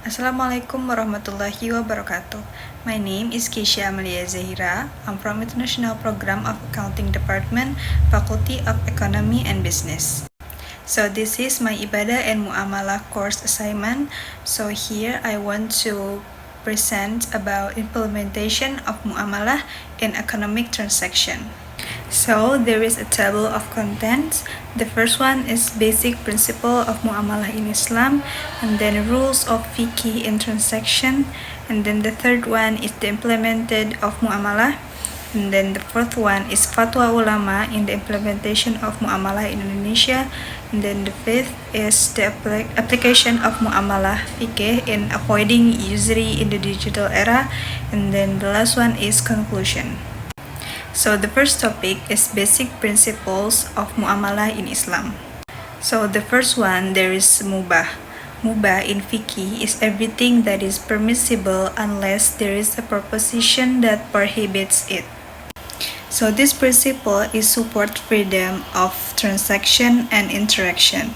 Assalamualaikum warahmatullahi wabarakatuh. My name is Keisha Amalia Zahira. I'm from International Program of Accounting Department, Faculty of Economy and Business. So this is my Ibadah and Muamalah course assignment. So here I want to present about implementation of Muamalah in economic transaction. So there is a table of contents. The first one is basic principle of Muamalah in Islam, and then rules of fiqh in transaction, and then the third one is the implemented of Muamalah, and then the fourth one is fatwa ulama in the implementation of Muamalah in Indonesia, and then the fifth is the application of Muamalah fiqh in avoiding usury in the digital era, and then the last one is conclusion. So the first topic is basic principles of Muamalah in Islam. So the first one, there is mubah. Mubah in fiqh is everything that is permissible unless there is a proposition that prohibits it. So this principle is support freedom of transaction and interaction.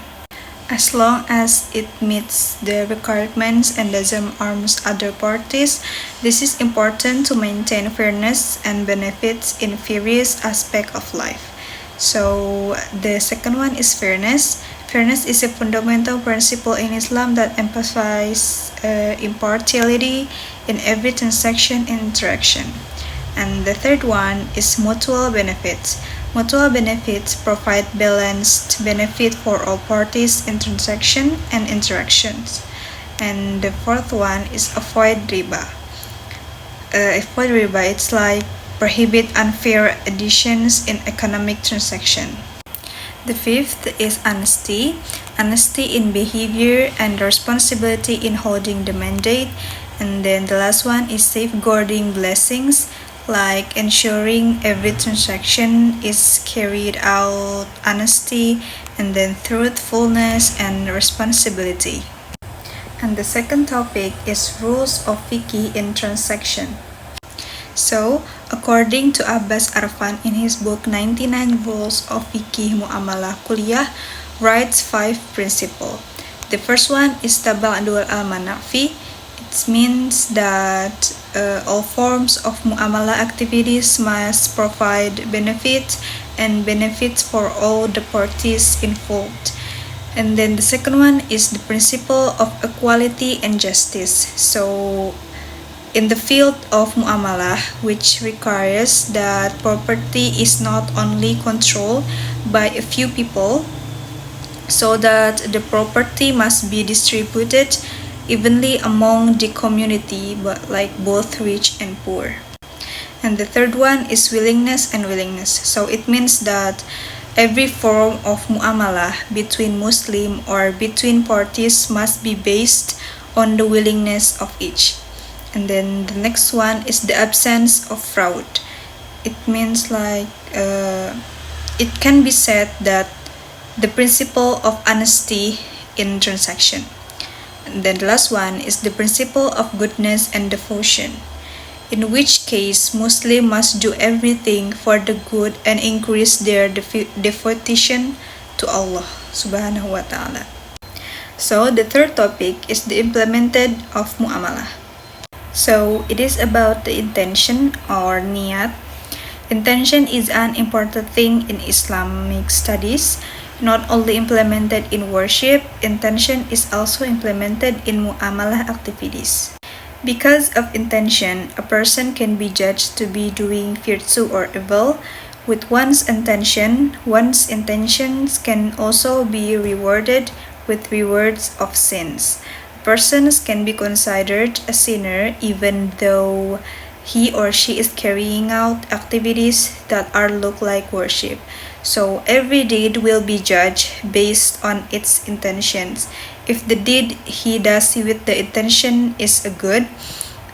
As long as it meets the requirements and doesn't harm other parties, this is important to maintain fairness and benefits in various aspects of life. So the second one is fairness. Fairness is a fundamental principle in Islam that emphasizes impartiality in every transaction and interaction. And the third one is mutual benefits. Mutual benefits provide balanced benefit for all parties in transaction and interactions. And the fourth one is avoid riba. Avoid riba, it's like prohibit unfair additions in economic transaction. The fifth is honesty. Honesty in behavior and responsibility in holding the mandate. And then the last one is safeguarding blessings, like ensuring every transaction is carried out honesty and then truthfulness and responsibility. And the second topic is rules of fiqh in transaction. So, according to Abbas Arfan in his book 99 Rules of Fiqh Muamalah Kuliah, writes 5 principles. The first one is taba'dul al-manafi. It means that all forms of muamalah activities must provide benefits and benefits for all the parties involved. And then the second one is the principle of equality and justice. So in the field of muamalah, which requires that property is not only controlled by a few people, so that the property must be distributed evenly among the community, but like both rich and poor. And the third one is willingness and willingness. So it means that every form of muamalah between Muslim or between parties must be based on the willingness of each. And then the next one is the absence of fraud. It means like it can be said that the principle of honesty in transaction. And then the last one is the principle of goodness and devotion, in which case Muslim must do everything for the good and increase their devotion to Allah subhanahu wa ta'ala. So the third topic is the implemented of muamalah. So it is about the intention or niyat. Intention is an important thing in Islamic studies. Not only implemented in worship, intention is also implemented in muamalah activities. Because of intention, a person can be judged to be doing virtue or evil. With one's intentions can also be rewarded with rewards of sins. Persons can be considered a sinner even though he or she is carrying out activities that are look like worship. So every deed will be judged based on its intentions. If the deed he does with the intention is a good,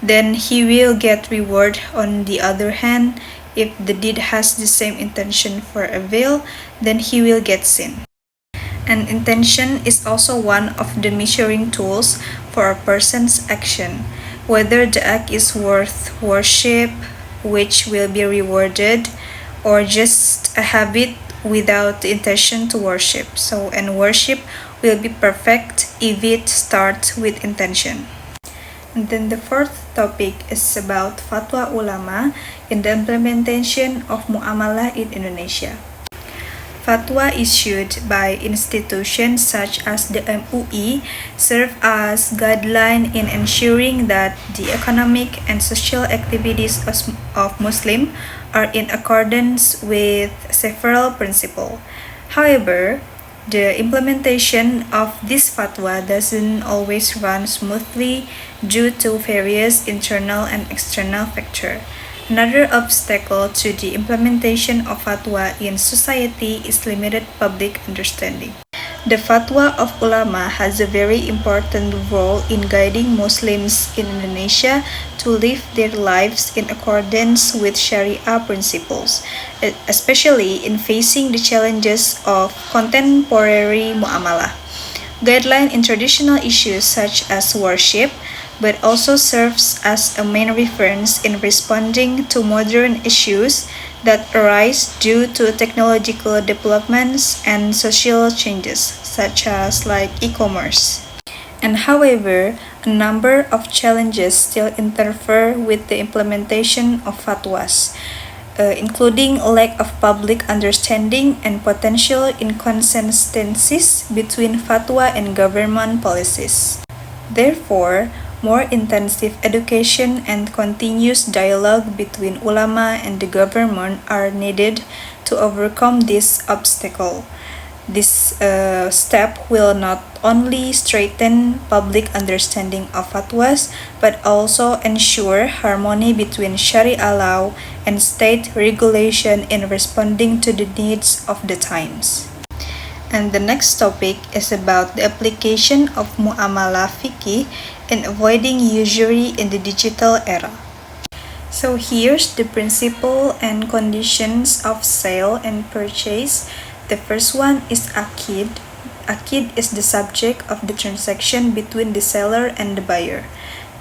then he will get reward. On the other hand, if the deed has the same intention for evil, then he will get sin. And intention is also one of the measuring tools for a person's action, whether the act is worth worship, which will be rewarded, or just a habit without the intention to worship. So, and worship will be perfect if it starts with intention. And then the fourth topic is about fatwa ulama in the implementation of muamalah in Indonesia. Fatwa issued by institutions such as the MUI serve as guideline in ensuring that the economic and social activities of Muslims are in accordance with several principles. However, the implementation of this fatwa doesn't always run smoothly due to various internal and external factors. Another obstacle to the implementation of fatwa in society is limited public understanding. The fatwa of ulama has a very important role in guiding Muslims in Indonesia to live their lives in accordance with Sharia principles, especially in facing the challenges of contemporary muamalah. Guideline in traditional issues such as worship, but also serves as a main reference in responding to modern issues that arise due to technological developments and social changes, such as like e-commerce. And however, a number of challenges still interfere with the implementation of fatwas, including a lack of public understanding and potential inconsistencies between fatwa and government policies. Therefore, more intensive education and continuous dialogue between ulama and the government are needed to overcome this obstacle. This step will not only strengthen public understanding of fatwas, but also ensure harmony between Sharia law and state regulation in responding to the needs of the times. And the next topic is about the application of muamalah fiqh in avoiding usury in the digital era. So here's the principle and conditions of sale and purchase. The first one is akid. Akid is the subject of the transaction between the seller and the buyer.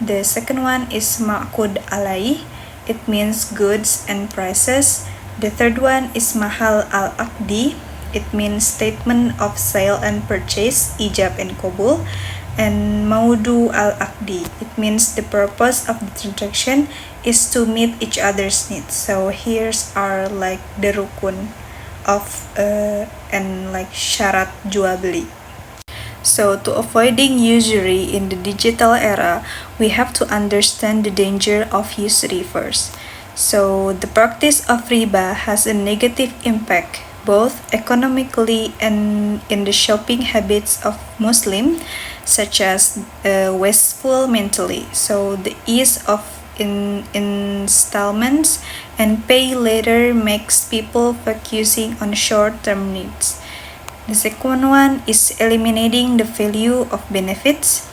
The second one is ma'qud alai. It means goods and prices. The third one is mahal al-aqdi. It means statement of sale and purchase, ijab and qabul. And maudu al-aqdi. It means the purpose of the transaction is to meet each other's needs. So here's our like the rukun of and like syarat jual beli. So to avoiding usury in the digital era, we have to understand the danger of usury first. So the practice of riba has a negative impact both economically and in the shopping habits of Muslims, such as wasteful mentally. So the ease of installments and pay later makes people focusing on short-term needs. The second one is eliminating the value of benefits.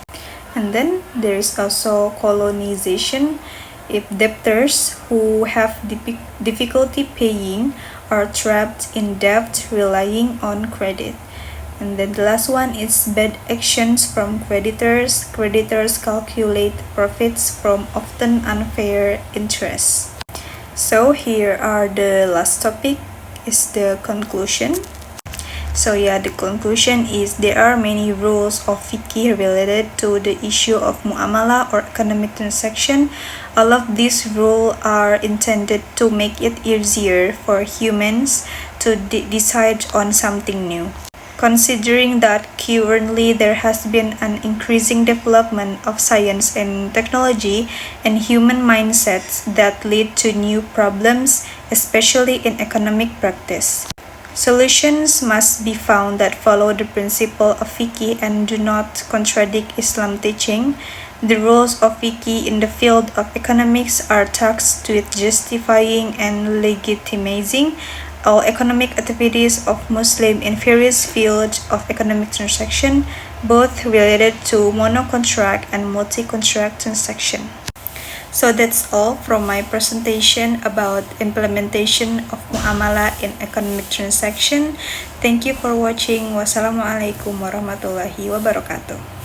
And then there is also colonization. If debtors who have difficulty paying are trapped in debt relying on credit. And then the last one is bad actions from creditors. Creditors calculate profits from often unfair interest. So here are the last topic is the conclusion. So the conclusion is there are many rules of fiqh related to the issue of muamalah or economic transaction. All of these rules are intended to make it easier for humans to decide on something new. Considering that currently there has been an increasing development of science and technology and human mindsets that lead to new problems, especially in economic practice. Solutions must be found that follow the principle of fiqh and do not contradict Islam teaching. The rules of fiqh in the field of economics are tasked with justifying and legitimizing all economic activities of Muslims in various fields of economic transaction, both related to mono-contract and multi-contract transaction. So that's all from my presentation about implementation of muamalah in economic transaction. Thank you for watching. Wassalamualaikum warahmatullahi wabarakatuh.